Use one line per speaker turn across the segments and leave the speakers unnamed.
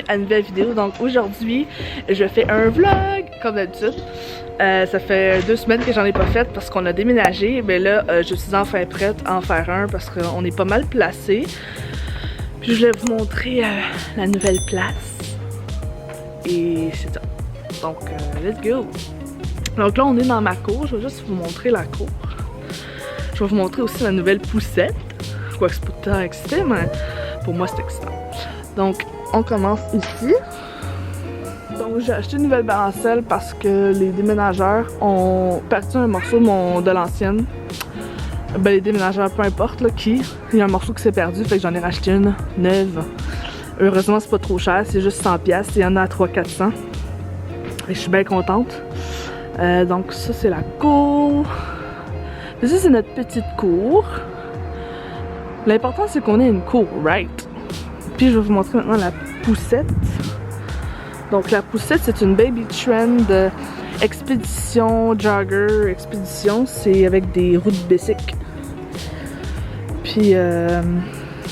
à une nouvelle vidéo. Donc aujourd'hui, je fais un vlog comme d'habitude. Ça fait 2 semaines que j'en ai pas fait parce qu'on a déménagé. Mais là, je suis enfin prête à en faire un parce qu'on est pas mal placé. Puis je voulais vous montrer la nouvelle place. Et c'est ça. Donc, let's go! Donc là, on est dans ma cour. Je vais juste vous montrer la cour. Je vais vous montrer aussi la nouvelle poussette. Quoique c'est pas tant excitant, mais pour moi c'est excitant. Donc on commence ici. Donc j'ai acheté une nouvelle balancelle parce que les déménageurs ont perdu un morceau de l'ancienne. Ben les déménageurs, peu importe là, qui. Il y a un morceau qui s'est perdu, fait que j'en ai racheté une neuve. Heureusement c'est pas trop cher, c'est juste 100$. Il y en a à 300-400. Et je suis bien contente. Donc ça c'est la cour. Et ça c'est notre petite cour. L'important c'est qu'on ait une cour, right? Puis je vais vous montrer maintenant la poussette. Donc la poussette c'est une baby trend expédition, jogger, expédition. C'est avec des roues de bicycle. Puis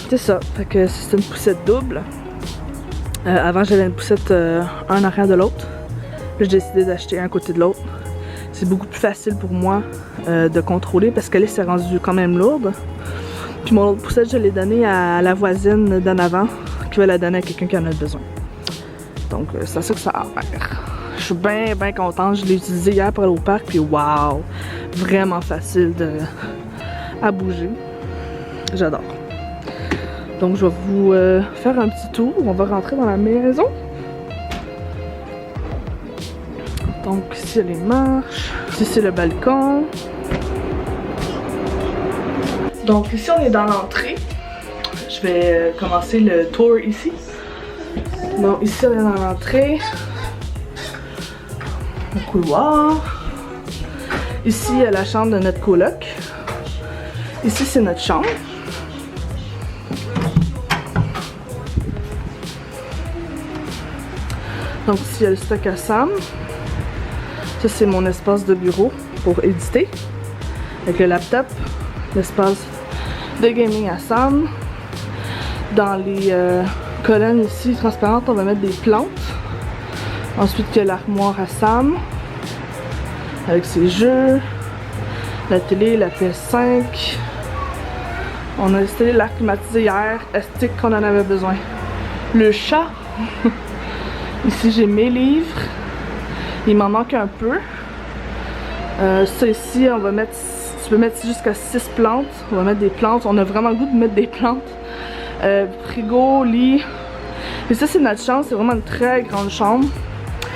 c'est ça, fait que c'est une poussette double. Avant j'avais une poussette un en arrière de l'autre. Puis j'ai décidé d'acheter un à côté de l'autre. C'est beaucoup plus facile pour moi de contrôler parce qu'elle s'est rendue quand même lourde. Puis mon autre poussette, je l'ai donnée à la voisine d'en avant qui va la donner à quelqu'un qui en a besoin. Donc c'est ça que ça a à faire. Je suis bien contente. Je l'ai utilisée hier pour aller au parc puis waouh! Vraiment facile à bouger. J'adore. Donc je vais vous faire un petit tour. On va rentrer dans la maison. Donc ici il y a les marches. Ici c'est le balcon. Donc ici on est dans l'entrée. Je vais commencer le tour ici. Donc ici on est dans l'entrée. Au couloir. Ici il y a la chambre de notre coloc. Ici c'est notre chambre. Donc ici il y a le stock à Sam. Ça c'est mon espace de bureau pour éditer. Avec le laptop. L'espace de gaming à Sam. Dans les colonnes ici transparentes, on va mettre des plantes. Ensuite, il y a l'armoire à Sam. Avec ses jeux. La télé, la PS5. On a installé l'air climatisé hier. Est-ce qu'on en avait besoin? Le chat. Ici, j'ai mes livres. Il m'en manque un peu. Ça ici, on va mettre... Tu peux mettre jusqu'à 6 plantes. On va mettre des plantes. On a vraiment le goût de mettre des plantes. Frigo, lit. Et ça, c'est notre chambre. C'est vraiment une très grande chambre.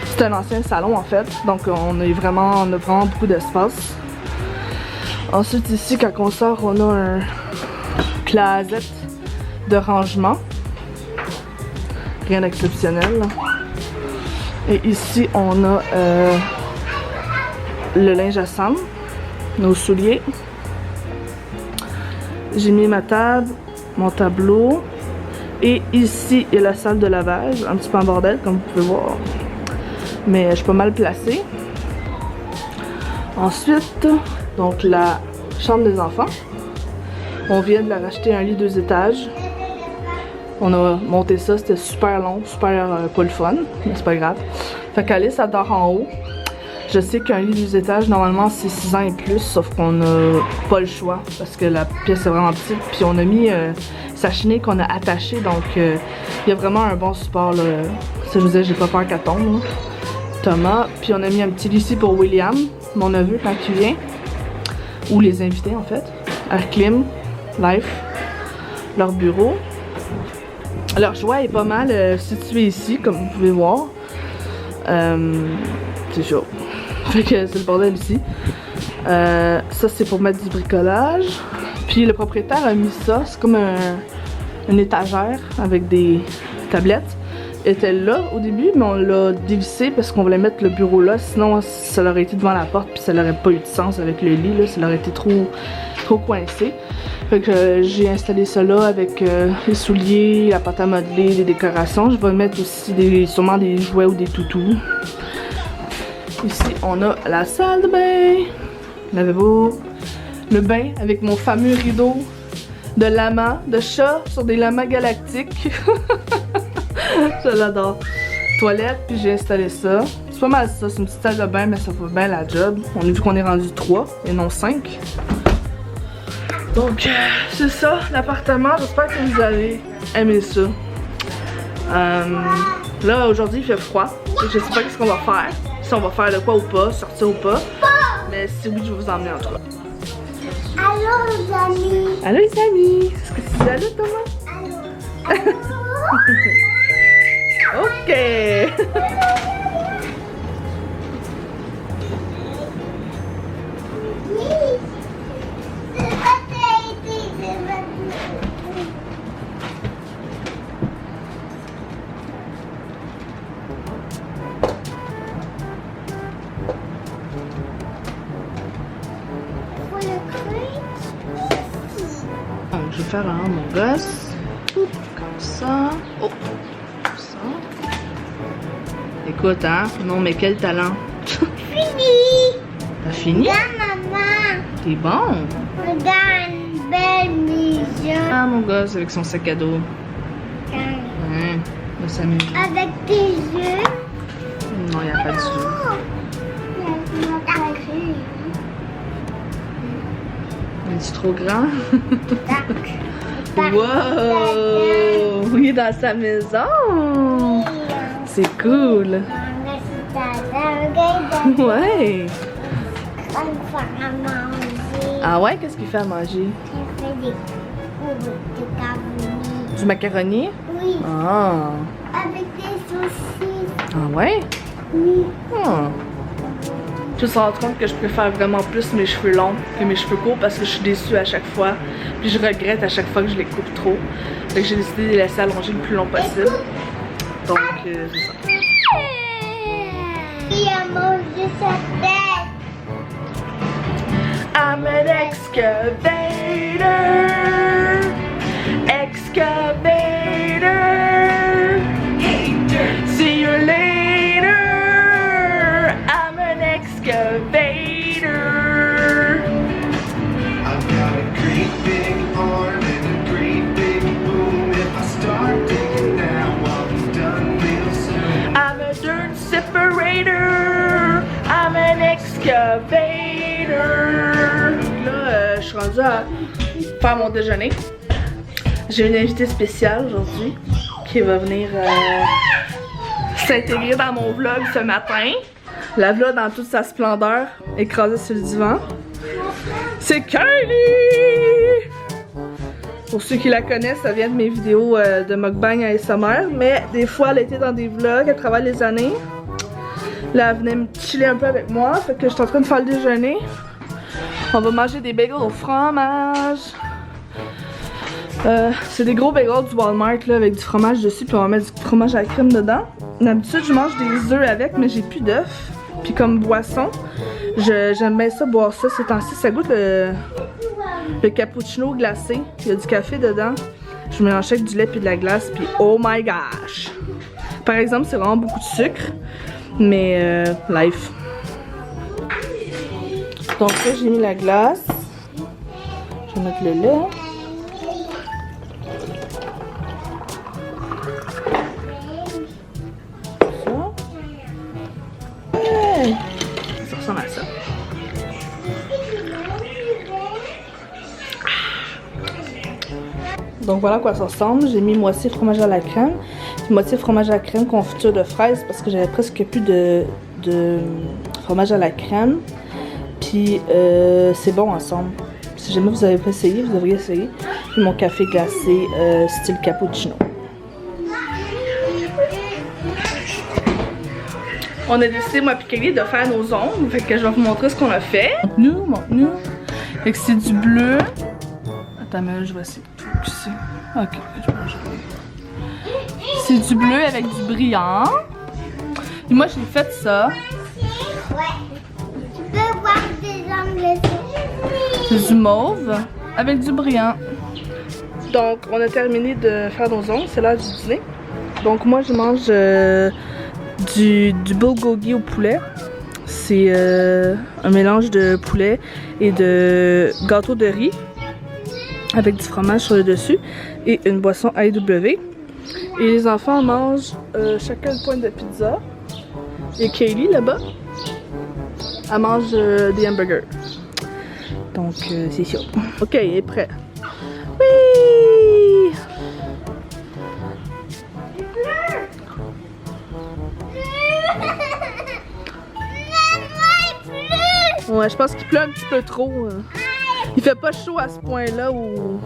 C'est un ancien salon, en fait. Donc, on a vraiment beaucoup d'espace. Ensuite, ici, quand on sort, on a un closet de rangement. Rien d'exceptionnel. Et ici, on a le linge à Sam. Nos souliers. J'ai mis ma table, mon tableau. Et ici, il y a la salle de lavage. Un petit peu en bordel, comme vous pouvez voir. Mais je suis pas mal placée. Ensuite, donc la chambre des enfants. On vient de la racheter un lit 2 étages. On a monté ça, c'était super long, super pas le fun. Mais c'est pas grave. Fait qu'Alice, elle dort en haut. Je sais qu'un lit 2 étages, normalement, c'est 6 ans et plus, sauf qu'on n'a pas le choix parce que la pièce est vraiment petite. Puis on a mis sa chenille qu'on a attachée, donc il y a vraiment un bon support. Là. Ça, je vous disais, j'ai pas peur qu'elle tombe. Là. Thomas. Puis on a mis un petit lit ici pour William, mon neveu, quand il vient. Ou les invités, en fait. Air clim, life, leur bureau. Leur joie est pas mal situé ici, comme vous pouvez voir. C'est chaud. Fait que c'est le bordel ici. Ça c'est pour mettre du bricolage. Puis le propriétaire a mis ça, c'est comme une étagère avec des tablettes. Elle était là au début, mais on l'a dévissé parce qu'on voulait mettre le bureau là. Sinon ça aurait été devant la porte puis ça n'aurait pas eu de sens avec le lit là. Ça aurait été trop coincé. Fait que j'ai installé ça là avec les souliers, la pâte à modeler, les décorations. Je vais mettre aussi sûrement des jouets ou des toutous. Ici, on a la salle de bain, lavabo, le bain avec mon fameux rideau de lama, de chat sur des lamas galactiques. Je l'adore. Toilette, puis j'ai installé ça. C'est pas mal ça, c'est une petite salle de bain, mais ça fait bien la job. On a vu qu'on est rendu 3 et non 5. Donc, c'est ça, l'appartement. J'espère que vous avez aimé ça. Là, aujourd'hui, il fait froid. Je sais pas ce qu'on va faire. Si on va faire de quoi ou pas, sortir ou pas. Mais si oui, je vais vous emmener en tout cas.
Allô les amis.
Allô les amis. Est-ce que tu dis allô Thomas?
Allô.
Ok. Je vais faire un mon gosse. Comme ça. Oh. Comme ça. Écoute, hein. Non, mais quel talent.
Fini.
T'as fini?
Regarde maman.
T'es bon.
Regarde une belle maison.
Ah, mon gosse avec son sac à dos. De s'amuser.
Avec tes yeux.
Non, il n'y a pas de yeux. Es-tu trop grand? Wow! Il est dans sa maison! C'est cool! Ouais! Ah ouais? Qu'est-ce qu'il fait à manger? Du macaroni?
Oui.
Ah!
Avec des saucisses.
Ah ouais?
Oui.
Ah. Je me suis rendu compte que je préfère vraiment plus mes cheveux longs que mes cheveux courts parce que je suis déçue à chaque fois. Puis je regrette à chaque fois que je les coupe trop. Fait que j'ai décidé de les laisser allonger le plus long possible. Donc, c'est ça.
Il a mangé sa tête.
I'm an excavator. Excavator. See you later. I'm an excavator.
I've got a great big arm and a great big boom. If I start digging now, I'll be done real soon.
I'm a dirt separator. I'm an excavator. Là, je suis rendue à faire mon déjeuner. J'ai une invitée spéciale aujourd'hui qui va venir s'intégrer dans mon vlog ce matin. La vlog dans toute sa splendeur, écrasée sur le divan. C'est Kylie! Pour ceux qui la connaissent, ça vient de mes vidéos de mukbang ASMR, mais des fois elle était dans des vlogs à travers les années. Là, elle venait me chiller un peu avec moi, fait que je suis en train de faire le déjeuner. On va manger des bagels au fromage. C'est des gros bagels du Walmart là, avec du fromage dessus, puis on va mettre du fromage à la crème dedans. D'habitude, je mange des œufs avec, mais j'ai plus d'œufs. Puis comme boisson, j'aime bien ça, boire ça ces temps-ci. Ça goûte le cappuccino glacé. Il y a du café dedans. Je mélange avec du lait puis de la glace, puis oh my gosh! Par exemple, c'est vraiment beaucoup de sucre, mais life. Donc là, j'ai mis la glace. Je vais mettre le lait. Ça ressemble à ça. Donc voilà à quoi ça ressemble. J'ai mis moitié fromage à la crème, moitié fromage à la crème confiture de fraises parce que j'avais presque plus de fromage à la crème. Puis c'est bon ensemble. Si jamais vous n'avez pas essayé, vous devriez essayer. Puis mon café glacé style cappuccino. On a décidé, moi et Kelly, de faire nos ongles. Fait que je vais vous montrer ce qu'on a fait. Montre-nous. Fait que c'est du bleu. Attends, mais là, je vais essayer de focuser. Ok, je vais jouer. C'est du bleu avec du brillant. Et moi, j'ai fait ça.
Ouais. Tu peux voir des ongles.
C'est du mauve avec du brillant. Donc, on a terminé de faire nos ongles. C'est l'heure du dîner. Donc, moi, je mange du bulgogi au poulet. C'est un mélange de poulet et de gâteau de riz avec du fromage sur le dessus et une boisson AEW. Et les enfants mangent chacun une pointe de pizza. Et Kaylee là-bas, elle mange des hamburgers. Donc c'est ça. Ok, il est prêt. Oui!
Il pleut!
Ouais, je pense qu'il pleut un petit peu trop. Il fait pas chaud à ce point-là où...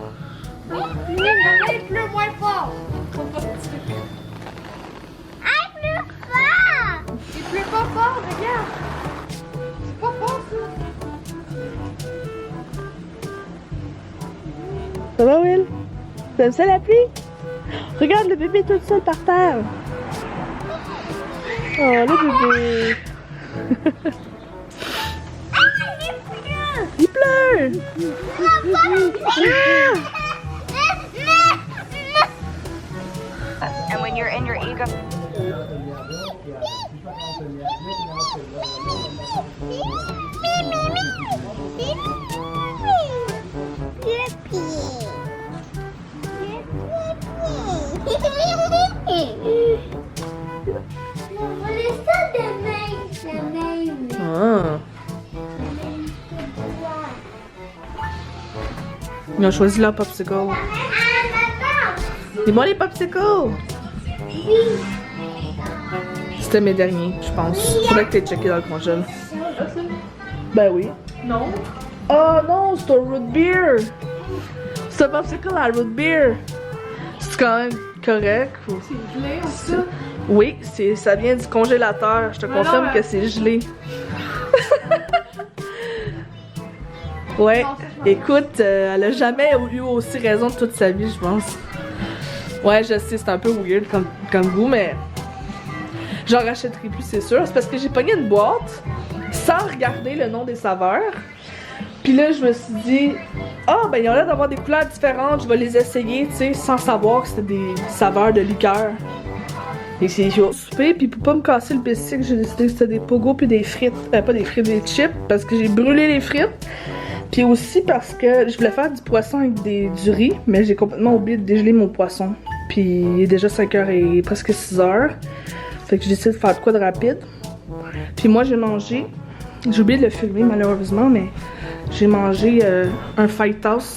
Il pleut moins fort. Ah, il pleut fort. Il pleut pas fort, regarde. C'est pas fort, ça.
Ça va, Will? T'aimes ça la pluie? Regarde le bébé tout seul par terre. Oh, le bébé. Il pleut!
And when you're in your ego.
Ah. Ils ont choisi leur popsicle. C'est bon les popsicles! C'était mes derniers, je pense. Faudrait que t'aies checké dans le congèle. Ben oui. Non. Oh non, c'est un root beer! C'est un popsicle à root beer! C'est quand même correct? Ou...
C'est gelé ou ça?
Oui, ça vient du congélateur. Je te confirme que c'est gelé. Ouais, écoute, elle a jamais eu aussi raison de toute sa vie, je pense. Ouais, je sais, c'est un peu weird comme goût, mais j'en rachèterai plus, c'est sûr. C'est parce que j'ai pogné une boîte sans regarder le nom des saveurs. Puis là, je me suis dit, ah, ben, il y a l'air d'avoir des couleurs différentes, je vais les essayer, tu sais, sans savoir que c'était des saveurs de liqueur. Et c'est chaud. Souper, puis pour pas me casser le bicycle, j'ai décidé que c'était des pogos puis des frites. Pas des frites, des chips, parce que j'ai brûlé les frites. Puis aussi parce que je voulais faire du poisson avec du riz, mais j'ai complètement oublié de dégeler mon poisson. Puis il est déjà 5h et presque 6h. Fait que j'ai décidé de faire de quoi de rapide. Puis moi j'ai mangé, j'ai oublié de le filmer malheureusement, mais j'ai mangé un fajitas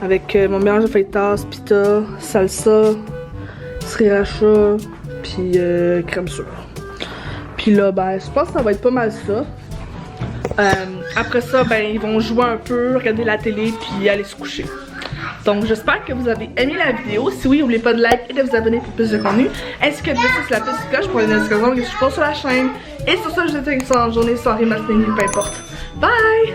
avec mon mélange de fajitas, pita, salsa, sriracha, puis crème sûre. Puis là, ben, je pense que ça va être pas mal ça. Après ça, ben, ils vont jouer un peu, regarder la télé, puis aller se coucher. Donc, j'espère que vous avez aimé la vidéo. Si oui, n'oubliez pas de like et de vous abonner pour plus de contenu. Ainsi que de laisser sur la petite cloche pour les notifications que je pose sur la chaîne. Et sur ça, je vous souhaite une excellente journée, soirée, matinée, peu importe. Bye!